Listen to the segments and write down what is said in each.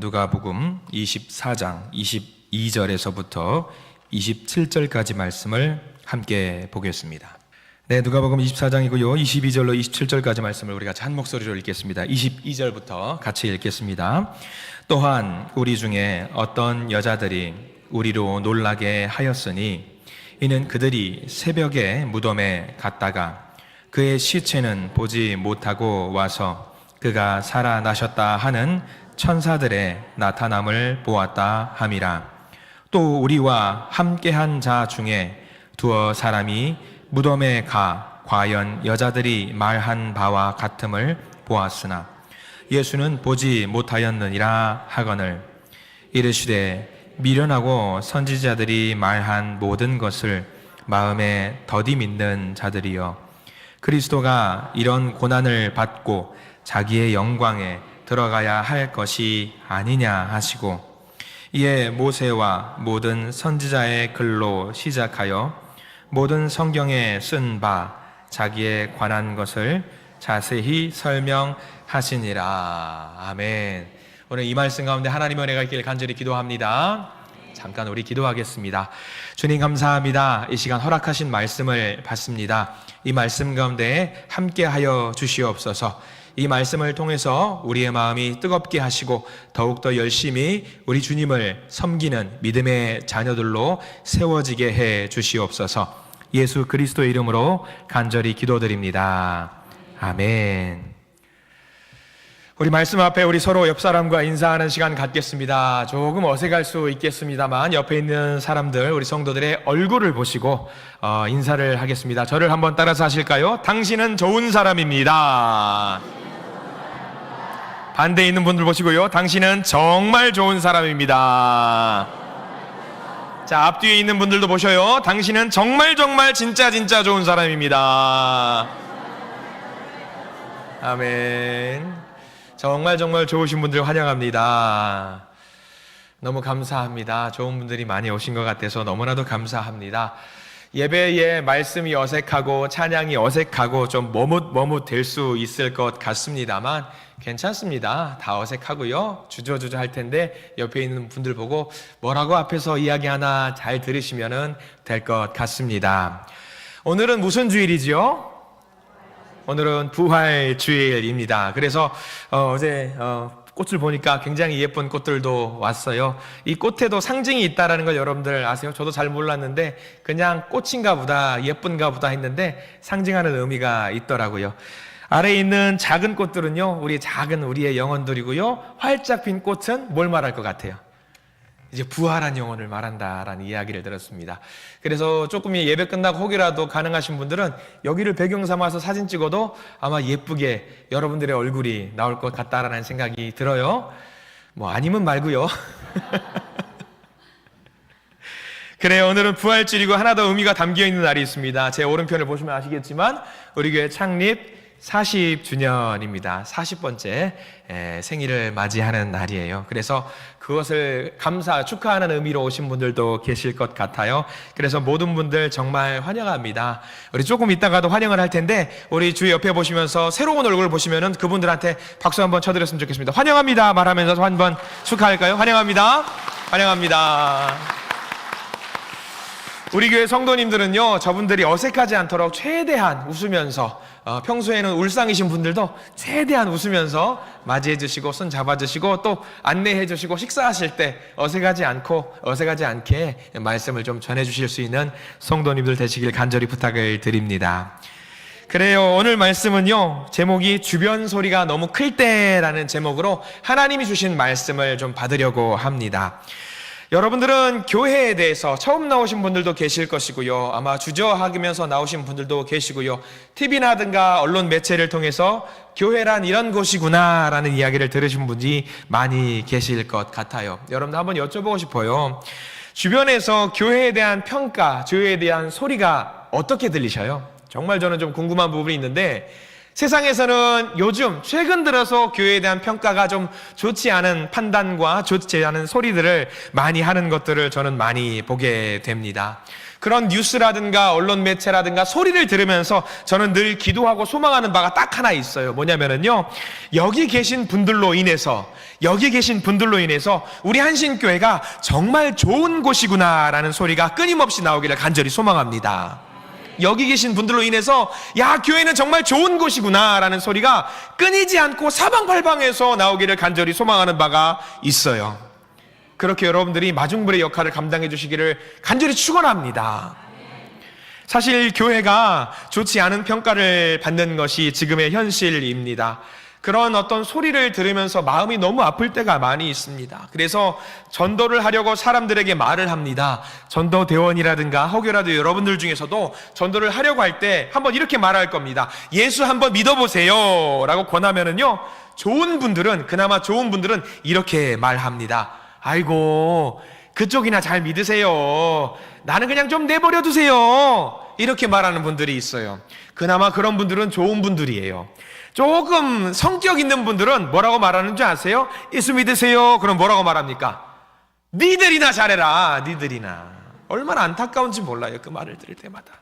누가복음 24장 22절에서부터 27절까지 말씀을 함께 보겠습니다. 네, 누가복음 24장이고요. 22절로 27절까지 말씀을 우리 같이 한 목소리로 읽겠습니다. 22절부터 같이 읽겠습니다. 또한 우리 중에 어떤 여자들이 우리로 놀라게 하였으니 이는 그들이 새벽에 무덤에 갔다가 그의 시체는 보지 못하고 와서 그가 살아나셨다 하는 천사들의 나타남을 보았다 함이라. 또 우리와 함께한 자 중에 두어 사람이 무덤에 가 과연 여자들이 말한 바와 같음을 보았으나 예수는 보지 못하였느니라 하거늘 이르시되 미련하고 선지자들이 말한 모든 것을 마음에 더디 믿는 자들이여 그리스도가 이런 고난을 받고 자기의 영광에 들어가야 할 것이 아니냐 하시고 이에 모세와 모든 선지자의 글로 시작하여 모든 성경에 쓴 바 자기에 관한 것을 자세히 설명하시니라. 아멘. 오늘 이 말씀 가운데 하나님의 은혜가 있기를 간절히 기도합니다. 잠깐 우리 기도하겠습니다. 주님 감사합니다. 이 시간 허락하신 말씀을 받습니다. 이 말씀 가운데 함께하여 주시옵소서. 이 말씀을 통해서 우리의 마음이 뜨겁게 하시고 더욱더 열심히 우리 주님을 섬기는 믿음의 자녀들로 세워지게 해 주시옵소서. 예수 그리스도의 이름으로 간절히 기도드립니다. 아멘. 우리 말씀 앞에 우리 서로 옆 사람과 인사하는 시간 갖겠습니다. 조금 어색할 수 있겠습니다만 옆에 있는 사람들, 우리 성도들의 얼굴을 보시고 인사를 하겠습니다. 저를 한번 따라서 하실까요? 당신은 좋은 사람입니다. 반대에 있는 분들 보시고요. 당신은 정말 좋은 사람입니다. 자, 앞뒤에 있는 분들도 보셔요. 당신은 정말 진짜 좋은 사람입니다. 아멘. 정말 좋으신 분들 환영합니다. 너무 감사합니다. 좋은 분들이 많이 오신 것 같아서 너무나도 감사합니다. 예배의 말씀이 어색하고 찬양이 어색하고 좀 머뭇될 수 있을 것 같습니다만 괜찮습니다. 다 어색하고요. 주저주저 할 텐데 옆에 있는 분들 보고 뭐라고 앞에서 이야기하나 잘 들으시면 될 것 같습니다. 오늘은 무슨 주일이지요? 오늘은 부활주일입니다. 그래서 어제 꽃을 보니까 굉장히 예쁜 꽃들도 왔어요. 이 꽃에도 상징이 있다는 걸 여러분들 아세요? 저도 잘 몰랐는데 그냥 꽃인가 보다, 예쁜가 보다 했는데 상징하는 의미가 있더라고요. 아래에 있는 작은 꽃들은요, 우리의 영혼들이고요. 활짝 핀 꽃은 뭘 말할 것 같아요? 이제 부활한 영혼을 말한다라는 이야기를 들었습니다. 그래서 조금 예배 끝나고 혹이라도 가능하신 분들은 여기를 배경 삼아서 사진 찍어도 아마 예쁘게 여러분들의 얼굴이 나올 것 같다라는 생각이 들어요. 뭐 아니면 말고요. 그래요. 오늘은 부활주일이고 하나 더 의미가 담겨있는 날이 있습니다. 제 오른편을 보시면 아시겠지만 우리 교회 창립 40주년입니다. 40번째 생일을 맞이하는 날이에요. 그래서 그것을 축하하는 의미로 오신 분들도 계실 것 같아요. 그래서 모든 분들 정말 환영합니다. 우리 조금 이따가도 환영을 할 텐데 우리 주 옆에 보시면서 새로운 얼굴 보시면은 그분들한테 박수 한번 쳐드렸으면 좋겠습니다. 환영합니다 말하면서 한번 축하할까요? 환영합니다. 우리 교회 성도님들은요, 저분들이 어색하지 않도록 최대한 웃으면서 평소에는 울상이신 분들도 최대한 웃으면서 맞이해 주시고 손 잡아 주시고 또 안내해 주시고 식사하실 때 어색하지 않게 말씀을 좀 전해 주실 수 있는 성도님들 되시길 간절히 부탁을 드립니다. 그래요. 오늘 말씀은요, 제목이 주변 소리가 너무 클 때라는 제목으로 하나님이 주신 말씀을 좀 받으려고 합니다. 여러분들은 교회에 대해서 처음 나오신 분들도 계실 것이고요. 아마 주저하면서 나오신 분들도 계시고요. TV나든가 언론 매체를 통해서 교회란 이런 곳이구나 라는 이야기를 들으신 분이 많이 계실 것 같아요. 여러분들 한번 여쭤보고 싶어요. 주변에서 교회에 대한 평가, 교회에 대한 소리가 어떻게 들리셔요? 정말 저는 좀 궁금한 부분이 있는데 세상에서는 요즘 최근 들어서 교회에 대한 평가가 좀 좋지 않은 판단과 좋지 않은 소리들을 많이 하는 것들을 저는 많이 보게 됩니다. 그런 뉴스라든가 언론 매체라든가 소리를 들으면서 저는 늘 기도하고 소망하는 바가 딱 하나 있어요. 뭐냐면은요, 여기 계신 분들로 인해서 우리 한신교회가 정말 좋은 곳이구나라는 소리가 끊임없이 나오기를 간절히 소망합니다. 여기 계신 분들로 인해서 야, 교회는 정말 좋은 곳이구나라는 소리가 끊이지 않고 사방팔방에서 나오기를 간절히 소망하는 바가 있어요. 그렇게 여러분들이 마중물의 역할을 감당해 주시기를 간절히 축원합니다. 사실 교회가 좋지 않은 평가를 받는 것이 지금의 현실입니다. 그런 어떤 소리를 들으면서 마음이 너무 아플 때가 많이 있습니다. 그래서 전도를 하려고 사람들에게 말을 합니다. 전도대원이라든가 혹여라도 여러분들 중에서도 전도를 하려고 할 때 한번 이렇게 말할 겁니다. 예수 한번 믿어보세요 라고 권하면은요, 그나마 좋은 분들은 이렇게 말합니다. 아이고, 그쪽이나 잘 믿으세요. 나는 그냥 좀 내버려 두세요. 이렇게 말하는 분들이 있어요. 그나마 그런 분들은 좋은 분들이에요. 조금 성격 있는 분들은 뭐라고 말하는 줄 아세요? 예수 믿으세요. 그럼 뭐라고 말합니까? 니들이나 잘해라. 니들이나. 얼마나 안타까운지 몰라요. 그 말을 들을 때마다.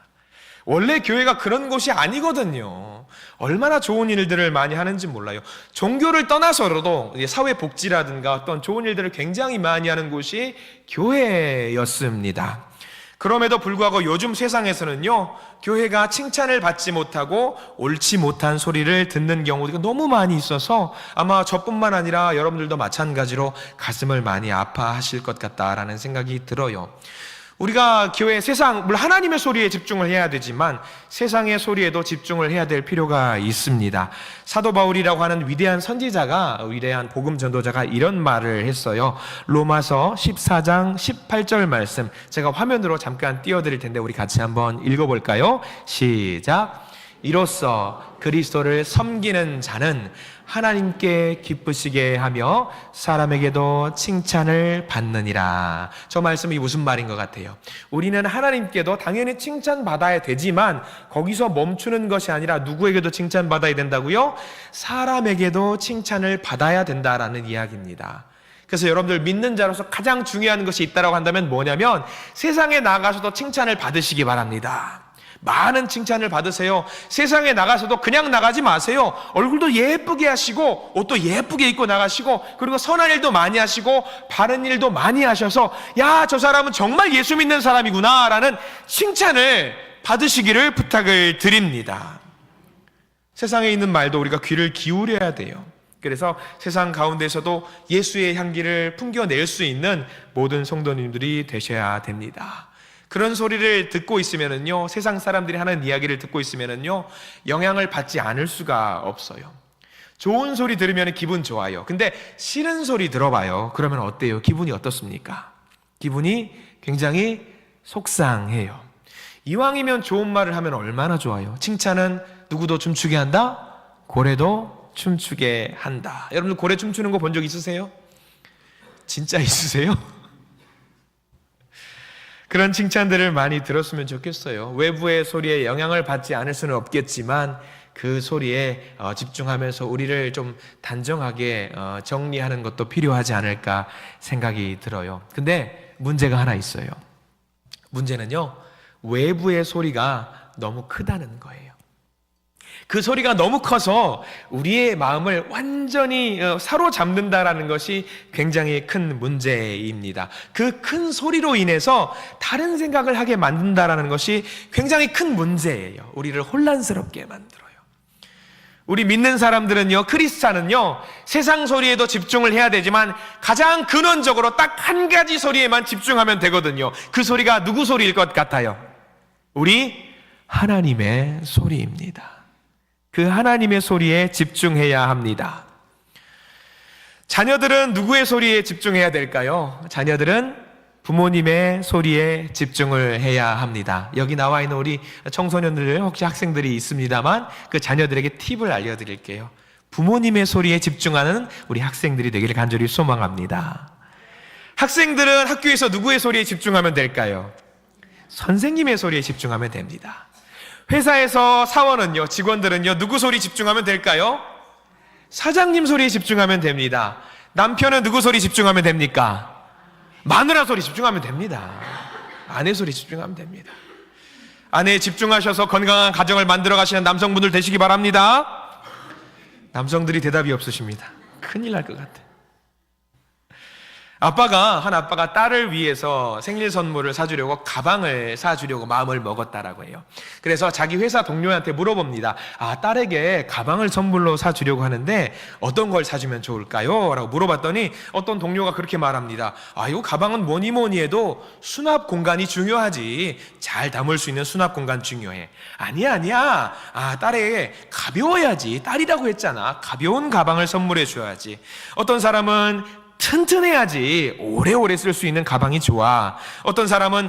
원래 교회가 그런 곳이 아니거든요. 얼마나 좋은 일들을 많이 하는지 몰라요. 종교를 떠나서라도 사회복지라든가 어떤 좋은 일들을 굉장히 많이 하는 곳이 교회였습니다. 그럼에도 불구하고 요즘 세상에서는요, 교회가 칭찬을 받지 못하고 옳지 못한 소리를 듣는 경우가 너무 많이 있어서 아마 저뿐만 아니라 여러분들도 마찬가지로 가슴을 많이 아파하실 것 같다라는 생각이 들어요. 우리가 교회 물론 하나님의 소리에 집중을 해야 되지만 세상의 소리에도 집중을 해야 될 필요가 있습니다. 사도 바울이라고 하는 위대한 복음 전도자가 이런 말을 했어요. 로마서 14장 18절 말씀, 제가 화면으로 잠깐 띄워드릴 텐데 우리 같이 한번 읽어볼까요? 시작. 이로써 그리스도를 섬기는 자는 하나님께 기쁘시게 하며 사람에게도 칭찬을 받느니라. 저 말씀이 무슨 말인 것 같아요? 우리는 하나님께도 당연히 칭찬받아야 되지만 거기서 멈추는 것이 아니라 누구에게도 칭찬받아야 된다고요? 사람에게도 칭찬을 받아야 된다라는 이야기입니다. 그래서 여러분들 믿는 자로서 가장 중요한 것이 있다고 한다면 뭐냐면 세상에 나가서도 칭찬을 받으시기 바랍니다. 많은 칭찬을 받으세요. 세상에 나가서도 그냥 나가지 마세요. 얼굴도 예쁘게 하시고 옷도 예쁘게 입고 나가시고 그리고 선한 일도 많이 하시고 바른 일도 많이 하셔서 야, 저 사람은 정말 예수 믿는 사람이구나 라는 칭찬을 받으시기를 부탁을 드립니다. 세상에 있는 말도 우리가 귀를 기울여야 돼요. 그래서 세상 가운데서도 예수의 향기를 풍겨낼 수 있는 모든 성도님들이 되셔야 됩니다. 그런 소리를 듣고 있으면은요, 세상 사람들이 하는 이야기를 듣고 있으면은요, 영향을 받지 않을 수가 없어요. 좋은 소리 들으면 기분 좋아요. 근데 싫은 소리 들어봐요. 그러면 어때요? 기분이 어떻습니까? 기분이 굉장히 속상해요. 이왕이면 좋은 말을 하면 얼마나 좋아요. 칭찬은 누구도 춤추게 한다? 고래도 춤추게 한다. 여러분들 고래 춤추는 거 본 적 있으세요? 진짜 있으세요? 그런 칭찬들을 많이 들었으면 좋겠어요. 외부의 소리에 영향을 받지 않을 수는 없겠지만 그 소리에 집중하면서 우리를 좀 단정하게 정리하는 것도 필요하지 않을까 생각이 들어요. 근데 문제가 하나 있어요. 문제는요, 외부의 소리가 너무 크다는 거예요. 그 소리가 너무 커서 우리의 마음을 완전히 사로잡는다라는 것이 굉장히 큰 문제입니다. 그 큰 소리로 인해서 다른 생각을 하게 만든다라는 것이 굉장히 큰 문제예요. 우리를 혼란스럽게 만들어요. 우리 믿는 사람들은요, 크리스찬은요, 세상 소리에도 집중을 해야 되지만 가장 근원적으로 딱 한 가지 소리에만 집중하면 되거든요. 그 소리가 누구 소리일 것 같아요? 우리 하나님의 소리입니다. 그 하나님의 소리에 집중해야 합니다. 자녀들은 누구의 소리에 집중해야 될까요? 자녀들은 부모님의 소리에 집중을 해야 합니다. 여기 나와 있는 우리 청소년들, 혹시 학생들이 있습니다만 그 자녀들에게 팁을 알려드릴게요. 부모님의 소리에 집중하는 우리 학생들이 되기를 간절히 소망합니다. 학생들은 학교에서 누구의 소리에 집중하면 될까요? 선생님의 소리에 집중하면 됩니다. 회사에서 사원은요, 직원들은요, 누구 소리 집중하면 될까요? 사장님 소리에 집중하면 됩니다. 남편은 누구 소리 집중하면 됩니까? 마누라 소리 집중하면 됩니다. 아내 소리 집중하면 됩니다. 아내에 집중하셔서 건강한 가정을 만들어 가시는 남성분들 되시기 바랍니다. 남성들이 대답이 없으십니다. 큰일 날 것 같아. 한 아빠가 딸을 위해서 생일 선물을 사주려고 가방을 사주려고 마음을 먹었다라고 해요. 그래서 자기 회사 동료한테 물어봅니다. 딸에게 가방을 선물로 사주려고 하는데 어떤 걸 사주면 좋을까요? 라고 물어봤더니 어떤 동료가 그렇게 말합니다. 이거 가방은 뭐니 뭐니 해도 수납 공간이 중요하지. 잘 담을 수 있는 수납 공간 중요해. 아니야. 딸에게 가벼워야지. 딸이라고 했잖아. 가벼운 가방을 선물해 줘야지. 어떤 사람은 튼튼해야지 오래오래 쓸 수 있는 가방이 좋아. 어떤 사람은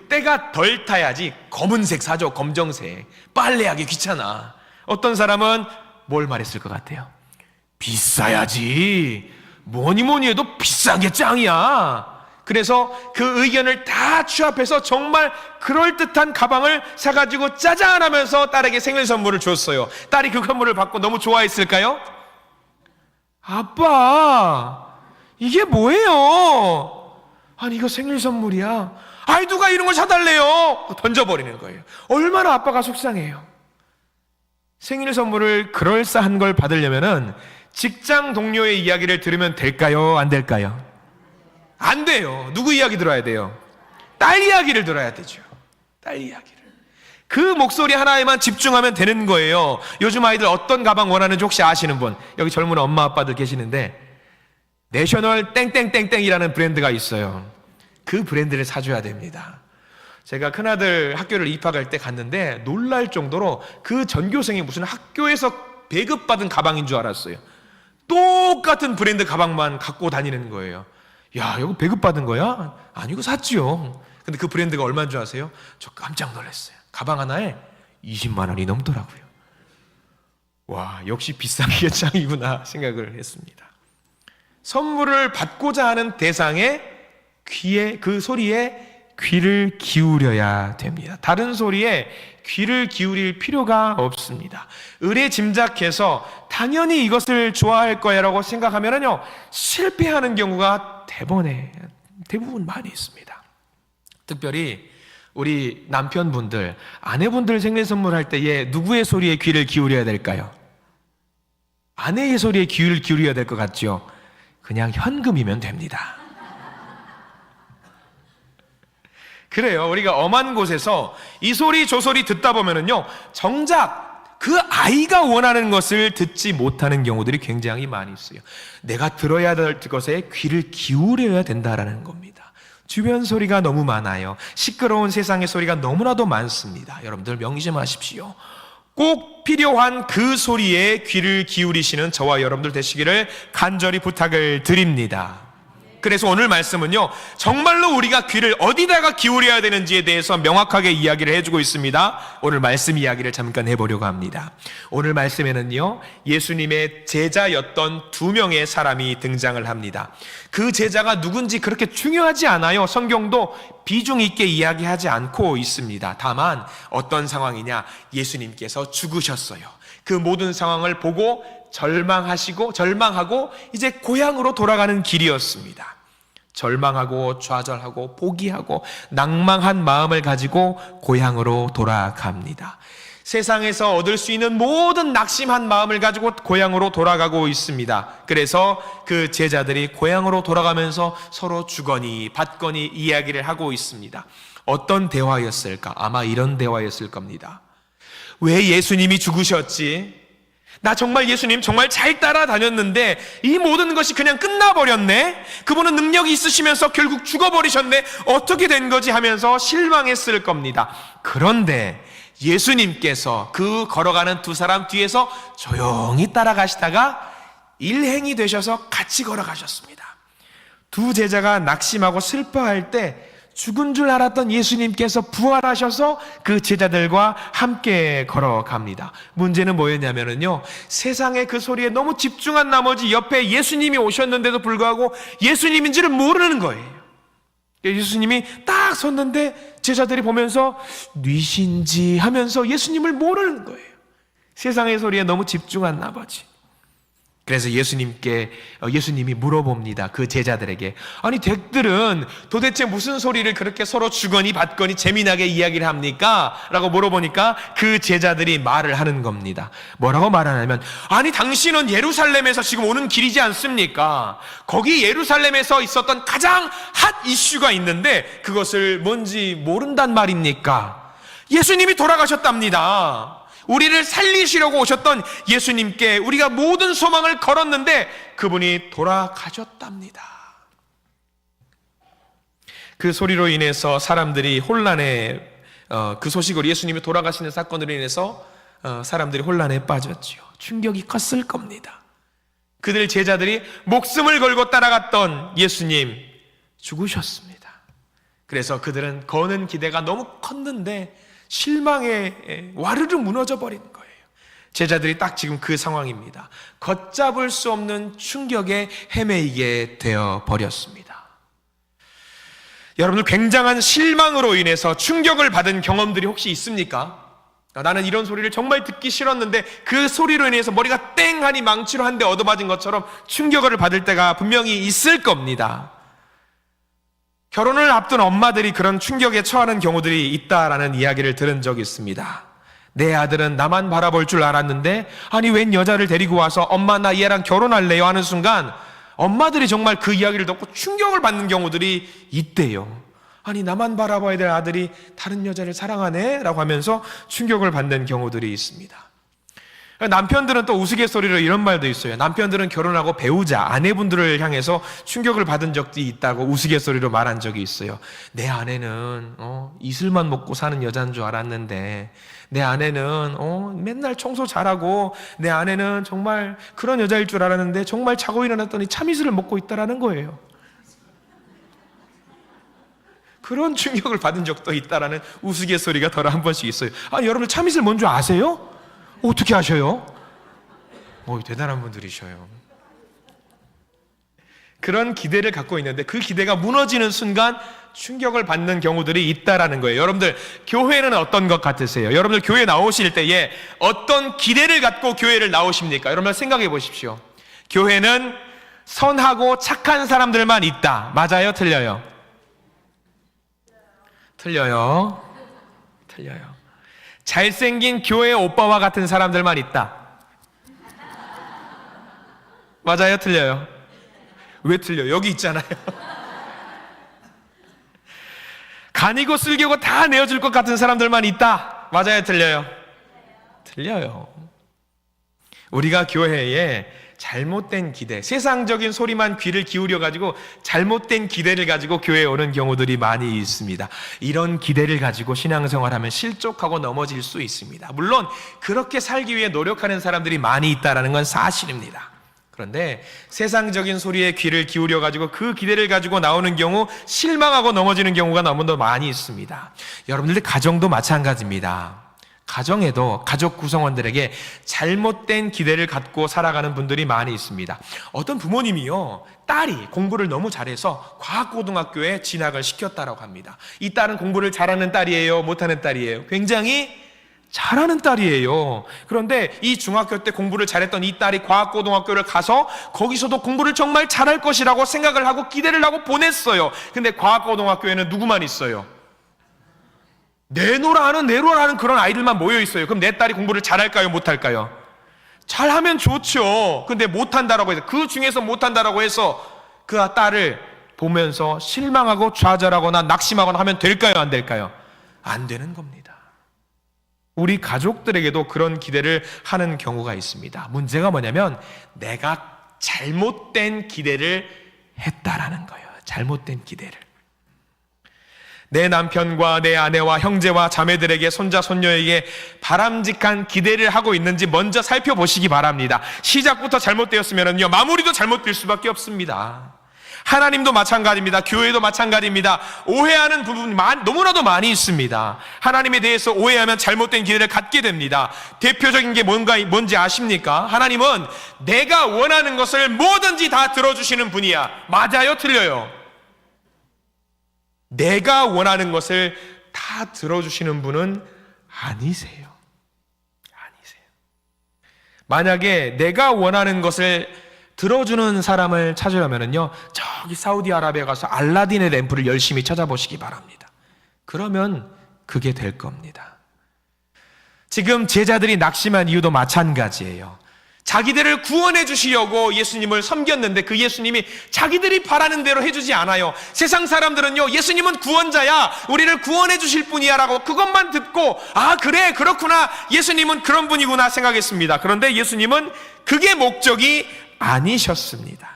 때가 덜 타야지 검은색 사줘. 검정색. 빨래하기 귀찮아. 어떤 사람은 뭘 말했을 것 같아요? 비싸야지. 뭐니 해도 비싼 게 짱이야. 그래서 그 의견을 다 취합해서 정말 그럴듯한 가방을 사가지고 짜잔 하면서 딸에게 생일 선물을 줬어요. 딸이 그 선물을 받고 너무 좋아했을까요? 아빠, 이게 뭐예요? 이거 생일 선물이야. 누가 이런 걸 사달래요? 던져버리는 거예요. 얼마나 아빠가 속상해요. 생일 선물을 그럴싸한 걸 받으려면은 직장 동료의 이야기를 들으면 될까요? 안 될까요? 안 돼요. 누구 이야기 들어야 돼요? 딸 이야기를 들어야 되죠. 딸 이야기를. 그 목소리 하나에만 집중하면 되는 거예요. 요즘 아이들 어떤 가방 원하는지 혹시 아시는 분? 여기 젊은 엄마 아빠들 계시는데 내셔널 땡땡땡땡이라는 브랜드가 있어요. 그 브랜드를 사줘야 됩니다. 제가 큰아들 학교를 입학할 때 갔는데 놀랄 정도로 그 전교생이 무슨 학교에서 배급받은 가방인 줄 알았어요. 똑같은 브랜드 가방만 갖고 다니는 거예요. 야, 이거 배급받은 거야? 아니고 샀지요. 근데 그 브랜드가 얼마인 줄 아세요? 저 깜짝 놀랐어요. 가방 하나에 20만 원이 넘더라고요. 와, 역시 비싼 게 짱이구나 생각을 했습니다. 선물을 받고자 하는 대상의 귀에, 그 소리에 귀를 기울여야 됩니다. 다른 소리에 귀를 기울일 필요가 없습니다. 의례짐작해서 당연히 이것을 좋아할 거야 라고 생각하면요, 실패하는 경우가 대부분 많이 있습니다. 특별히 우리 남편분들, 아내분들 생일 선물할 때에 누구의 소리에 귀를 기울여야 될까요? 아내의 소리에 귀를 기울여야 될 것 같죠? 그냥 현금이면 됩니다. 그래요. 우리가 엄한 곳에서 이 소리 저 소리 듣다 보면은요, 정작 그 아이가 원하는 것을 듣지 못하는 경우들이 굉장히 많이 있어요. 내가 들어야 될 것에 귀를 기울여야 된다라는 겁니다. 주변 소리가 너무 많아요. 시끄러운 세상의 소리가 너무나도 많습니다. 여러분들 명심하십시오. 꼭 필요한 그 소리에 귀를 기울이시는 저와 여러분들 되시기를 간절히 부탁을 드립니다. 그래서 오늘 말씀은요, 정말로 우리가 귀를 어디다가 기울여야 되는지에 대해서 명확하게 이야기를 해주고 있습니다. 오늘 말씀 이야기를 잠깐 해보려고 합니다. 오늘 말씀에는요, 예수님의 제자였던 2명의 사람이 등장을 합니다. 그 제자가 누군지 그렇게 중요하지 않아요. 성경도 비중 있게 이야기하지 않고 있습니다. 다만 어떤 상황이냐, 예수님께서 죽으셨어요. 그 모든 상황을 보고 절망하고 이제 고향으로 돌아가는 길이었습니다. 절망하고 좌절하고 포기하고 낭망한 마음을 가지고 고향으로 돌아갑니다. 세상에서 얻을 수 있는 모든 낙심한 마음을 가지고 고향으로 돌아가고 있습니다. 그래서 그 제자들이 고향으로 돌아가면서 서로 주거니 받거니 이야기를 하고 있습니다. 어떤 대화였을까? 아마 이런 대화였을 겁니다. 왜 예수님이 죽으셨지? 나 정말 예수님 정말 잘 따라다녔는데 이 모든 것이 그냥 끝나버렸네. 그분은 능력이 있으시면서 결국 죽어버리셨네. 어떻게 된 거지 하면서 실망했을 겁니다. 그런데 예수님께서 그 걸어가는 2사람 뒤에서 조용히 따라가시다가 일행이 되셔서 같이 걸어가셨습니다. 2 제자가 낙심하고 슬퍼할 때 죽은 줄 알았던 예수님께서 부활하셔서 그 제자들과 함께 걸어갑니다. 문제는 뭐였냐면요, 세상의 그 소리에 너무 집중한 나머지 옆에 예수님이 오셨는데도 불구하고 예수님인지를 모르는 거예요. 예수님이 딱 섰는데 제자들이 보면서 뉘신지 하면서 예수님을 모르는 거예요. 세상의 소리에 너무 집중한 나머지. 그래서 예수님이 물어봅니다. 그 제자들에게. 아니, 댁들은 도대체 무슨 소리를 그렇게 서로 주거니 받거니 재미나게 이야기를 합니까? 라고 물어보니까 그 제자들이 말을 하는 겁니다. 뭐라고 말하냐면, 아니, 당신은 예루살렘에서 지금 오는 길이지 않습니까? 거기 예루살렘에서 있었던 가장 핫 이슈가 있는데 그것을 뭔지 모른단 말입니까? 예수님이 돌아가셨답니다. 우리를 살리시려고 오셨던 예수님께 우리가 모든 소망을 걸었는데 그분이 돌아가셨답니다. 그 소리로 인해서 사람들이 혼란에, 그 소식으로 예수님이 돌아가시는 사건으로 인해서 사람들이 혼란에 빠졌지요. 충격이 컸을 겁니다. 그들 제자들이 목숨을 걸고 따라갔던 예수님 죽으셨습니다. 그래서 그들은 거는 기대가 너무 컸는데 실망에 와르르 무너져 버린 거예요. 제자들이 딱 지금 그 상황입니다. 걷잡을 수 없는 충격에 헤매이게 되어 버렸습니다. 여러분들 굉장한 실망으로 인해서 충격을 받은 경험들이 혹시 있습니까? 나는 이런 소리를 정말 듣기 싫었는데 그 소리로 인해서 머리가 땡 하니 망치로 한 대 얻어맞은 것처럼 충격을 받을 때가 분명히 있을 겁니다. 결혼을 앞둔 엄마들이 그런 충격에 처하는 경우들이 있다라는 이야기를 들은 적이 있습니다. 내 아들은 나만 바라볼 줄 알았는데 아니 웬 여자를 데리고 와서 엄마 나 얘랑 결혼할래요 하는 순간 엄마들이 정말 그 이야기를 듣고 충격을 받는 경우들이 있대요. 아니 나만 바라봐야 될 아들이 다른 여자를 사랑하네? 라고 하면서 충격을 받는 경우들이 있습니다. 남편들은 또 우스갯소리로 이런 말도 있어요. 남편들은 결혼하고 배우자, 아내분들을 향해서 충격을 받은 적도 있다고 우스갯소리로 말한 적이 있어요. 내 아내는 이슬만 먹고 사는 여자인 줄 알았는데 내 아내는 맨날 청소 잘하고 내 아내는 정말 그런 여자일 줄 알았는데 정말 자고 일어났더니 참이슬을 먹고 있다라는 거예요. 그런 충격을 받은 적도 있다라는 우스갯소리가 덜 한 번씩 있어요. 아니 여러분 참이슬 뭔 줄 아세요? 어떻게 아셔요? 대단한 분들이셔요. 그런 기대를 갖고 있는데 그 기대가 무너지는 순간 충격을 받는 경우들이 있다라는 거예요. 여러분들 교회는 어떤 것 같으세요? 여러분들 교회 나오실 때에 어떤 기대를 갖고 교회를 나오십니까? 여러분들 생각해 보십시오. 교회는 선하고 착한 사람들만 있다. 맞아요? 틀려요? 틀려요. 잘생긴 교회 오빠와 같은 사람들만 있다. 맞아요? 틀려요? 왜 틀려요? 여기 있잖아요. 간이고 쓸개고 다 내어줄 것 같은 사람들만 있다. 맞아요? 틀려요? 틀려요. 우리가 교회에 잘못된 기대, 세상적인 소리만 귀를 기울여가지고 잘못된 기대를 가지고 교회에 오는 경우들이 많이 있습니다. 이런 기대를 가지고 신앙생활하면 실족하고 넘어질 수 있습니다. 물론 그렇게 살기 위해 노력하는 사람들이 많이 있다는 건 사실입니다. 그런데 세상적인 소리에 귀를 기울여가지고 그 기대를 가지고 나오는 경우 실망하고 넘어지는 경우가 너무도 많이 있습니다. 여러분들의 가정도 마찬가지입니다. 가정에도 가족 구성원들에게 잘못된 기대를 갖고 살아가는 분들이 많이 있습니다. 어떤 부모님이요, 딸이 공부를 너무 잘해서 과학고등학교에 진학을 시켰다라고 합니다. 이 딸은 공부를 잘하는 딸이에요? 못하는 딸이에요? 굉장히 잘하는 딸이에요. 그런데 이 중학교 때 공부를 잘했던 이 딸이 과학고등학교를 가서 거기서도 공부를 정말 잘할 것이라고 생각을 하고 기대를 하고 보냈어요. 근데 과학고등학교에는 누구만 있어요? 내노라 하는 그런 아이들만 모여 있어요. 그럼 내 딸이 공부를 잘할까요? 못할까요? 잘하면 좋죠. 근데 못한다라고 해서, 그 중에서 못한다라고 해서 그 딸을 보면서 실망하고 좌절하거나 낙심하거나 하면 될까요? 안 될까요? 안 되는 겁니다. 우리 가족들에게도 그런 기대를 하는 경우가 있습니다. 문제가 뭐냐면 내가 잘못된 기대를 했다라는 거예요. 잘못된 기대를. 내 남편과 내 아내와 형제와 자매들에게, 손자 손녀에게 바람직한 기대를 하고 있는지 먼저 살펴보시기 바랍니다. 시작부터 잘못되었으면요, 마무리도 잘못될 수밖에 없습니다. 하나님도 마찬가지입니다. 교회도 마찬가지입니다. 오해하는 부분이 너무나도 많이 있습니다. 하나님에 대해서 오해하면 잘못된 기대를 갖게 됩니다. 대표적인 게 뭔지 아십니까? 하나님은 내가 원하는 것을 뭐든지 다 들어주시는 분이야. 맞아요? 틀려요? 내가 원하는 것을 다 들어주시는 분은 아니세요. 만약에 내가 원하는 것을 들어주는 사람을 찾으려면요, 저기 사우디아라비아 가서 알라딘의 램프를 열심히 찾아보시기 바랍니다. 그러면 그게 될 겁니다. 지금 제자들이 낙심한 이유도 마찬가지예요. 자기들을 구원해 주시려고 예수님을 섬겼는데 그 예수님이 자기들이 바라는 대로 해주지 않아요. 세상 사람들은요, 예수님은 구원자야, 우리를 구원해 주실 분이야 라고 그것만 듣고, 아 그래 그렇구나, 예수님은 그런 분이구나 생각했습니다. 그런데 예수님은 그게 목적이 아니셨습니다.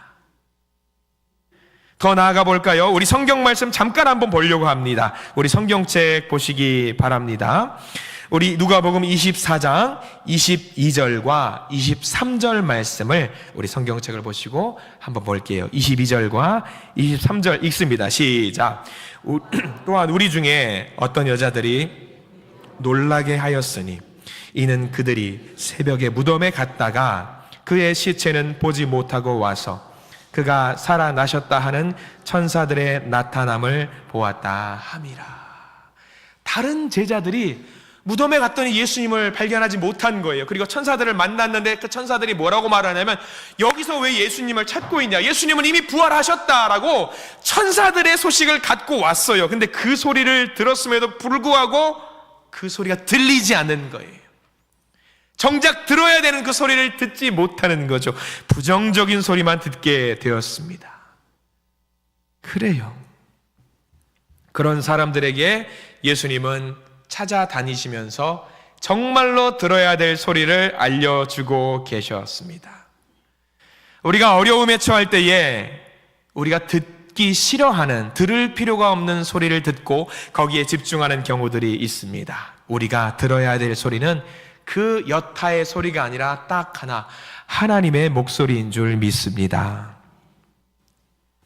더 나아가 볼까요? 우리 성경 말씀 잠깐 한번 보려고 합니다. 우리 성경책 보시기 바랍니다. 우리 누가복음 24장 22절과 23절 말씀을 우리 성경책을 보시고 한번 볼게요. 22절과 23절 읽습니다. 시작. 또한 우리 중에 어떤 여자들이 놀라게 하였으니 이는 그들이 새벽에 무덤에 갔다가 그의 시체는 보지 못하고 와서 그가 살아나셨다 하는 천사들의 나타남을 보았다 함이라. 다른 제자들이 무덤에 갔더니 예수님을 발견하지 못한 거예요. 그리고 천사들을 만났는데 그 천사들이 뭐라고 말하냐면, 여기서 왜 예수님을 찾고 있냐, 예수님은 이미 부활하셨다라고 천사들의 소식을 갖고 왔어요. 근데 그 소리를 들었음에도 불구하고 그 소리가 들리지 않는 거예요. 정작 들어야 되는 그 소리를 듣지 못하는 거죠. 부정적인 소리만 듣게 되었습니다. 그래요. 그런 사람들에게 예수님은 찾아다니시면서 정말로 들어야 될 소리를 알려주고 계셨습니다. 우리가 어려움에 처할 때에 우리가 듣기 싫어하는, 들을 필요가 없는 소리를 듣고 거기에 집중하는 경우들이 있습니다. 우리가 들어야 될 소리는 그 여타의 소리가 아니라 딱 하나, 하나님의 목소리인 줄 믿습니다.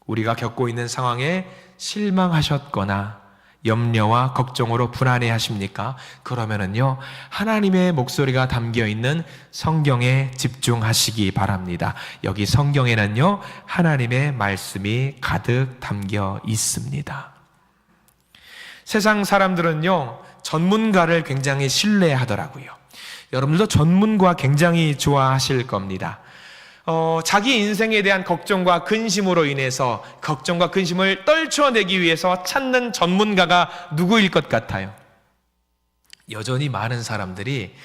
우리가 겪고 있는 상황에 실망하셨거나 염려와 걱정으로 불안해 하십니까? 그러면은요, 하나님의 목소리가 담겨 있는 성경에 집중하시기 바랍니다. 여기 성경에는요, 하나님의 말씀이 가득 담겨 있습니다. 세상 사람들은요, 전문가를 굉장히 신뢰하더라고요. 여러분들도 전문가 굉장히 좋아하실 겁니다. 자기 인생에 대한 걱정과 근심으로 인해서 걱정과 근심을 떨쳐내기 위해서 찾는 전문가가 누구일 것 같아요? 여전히 많은 사람들이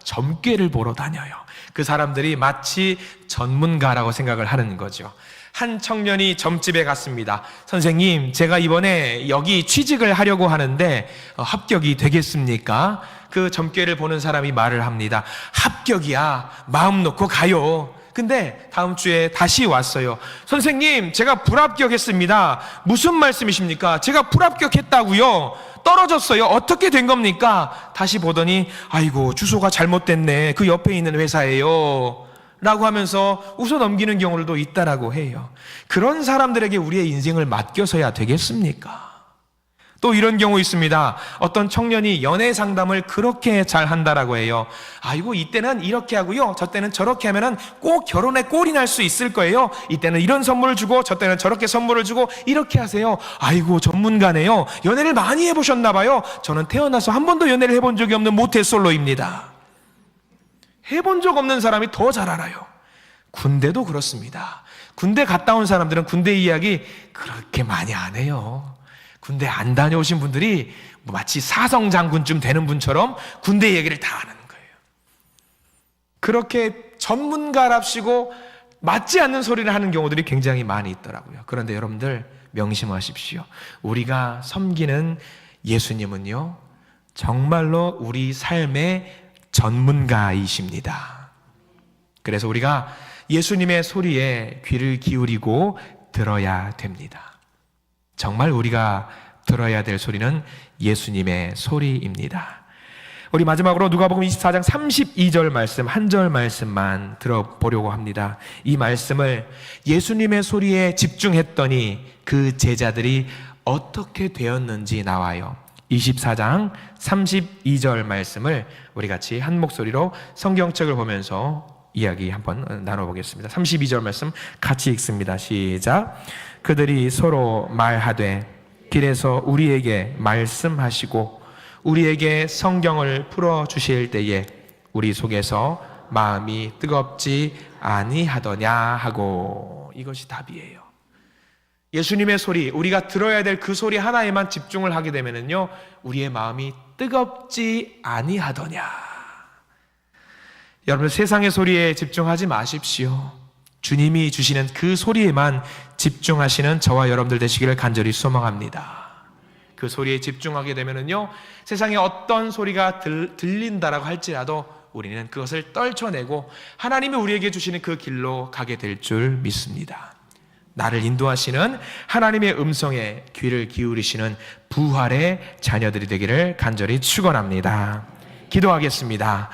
점괘를 보러 다녀요. 그 사람들이 마치 전문가라고 생각을 하는 거죠. 한 청년이 점집에 갔습니다. 선생님, 제가 이번에 여기 취직을 하려고 하는데 합격이 되겠습니까? 그 점괘를 보는 사람이 말을 합니다. 합격이야, 마음 놓고 가요. 근데 다음 주에 다시 왔어요. 선생님, 제가 불합격했습니다. 무슨 말씀이십니까? 제가 불합격했다고요? 떨어졌어요. 어떻게 된 겁니까? 다시 보더니, 아이고, 주소가 잘못됐네. 그 옆에 있는 회사예요. 라고 하면서 웃어 넘기는 경우들도 있다라고 해요. 그런 사람들에게 우리의 인생을 맡겨서야 되겠습니까? 또 이런 경우 있습니다. 어떤 청년이 연애 상담을 그렇게 잘 한다라고 해요. 아이고, 이때는 이렇게 하고요, 저 때는 저렇게 하면은 꼭 결혼에 꼴이 날 수 있을 거예요. 이때는 이런 선물을 주고 저 때는 저렇게 선물을 주고 이렇게 하세요. 아이고, 전문가네요. 연애를 많이 해보셨나 봐요. 저는 태어나서 한 번도 연애를 해본 적이 없는 모태솔로입니다. 해본 적 없는 사람이 더 잘 알아요. 군대도 그렇습니다. 군대 갔다 온 사람들은 군대 이야기 그렇게 많이 안 해요. 군대 안 다녀오신 분들이 마치 사성 장군쯤 되는 분처럼 군대 얘기를 다 하는 거예요. 그렇게 전문가랍시고 맞지 않는 소리를 하는 경우들이 굉장히 많이 있더라고요. 그런데 여러분들 명심하십시오. 우리가 섬기는 예수님은요, 정말로 우리 삶의 전문가이십니다. 그래서 우리가 예수님의 소리에 귀를 기울이고 들어야 됩니다. 정말 우리가 들어야 될 소리는 예수님의 소리입니다. 우리 마지막으로 누가복음 24장 32절 말씀, 한 절 말씀만 들어보려고 합니다. 이 말씀을 예수님의 소리에 집중했더니 그 제자들이 어떻게 되었는지 나와요. 24장 32절 말씀을 우리 같이 한 목소리로 성경책을 보면서 이야기 한번 나눠보겠습니다. 32절 말씀 같이 읽습니다. 시작. 그들이 서로 말하되 길에서 우리에게 말씀하시고 우리에게 성경을 풀어주실 때에 우리 속에서 마음이 뜨겁지 아니하더냐 하고. 이것이 답이에요. 예수님의 소리, 우리가 들어야 될 그 소리 하나에만 집중을 하게 되면은요, 우리의 마음이 뜨겁지 아니하더냐. 여러분, 세상의 소리에 집중하지 마십시오. 주님이 주시는 그 소리에만 집중하시는 저와 여러분들 되시기를 간절히 소망합니다. 그 소리에 집중하게 되면은요, 세상에 어떤 소리가 들린다라고 할지라도 우리는 그것을 떨쳐내고 하나님이 우리에게 주시는 그 길로 가게 될 줄 믿습니다. 나를 인도하시는 하나님의 음성에 귀를 기울이시는 부활의 자녀들이 되기를 간절히 축원합니다. 기도하겠습니다.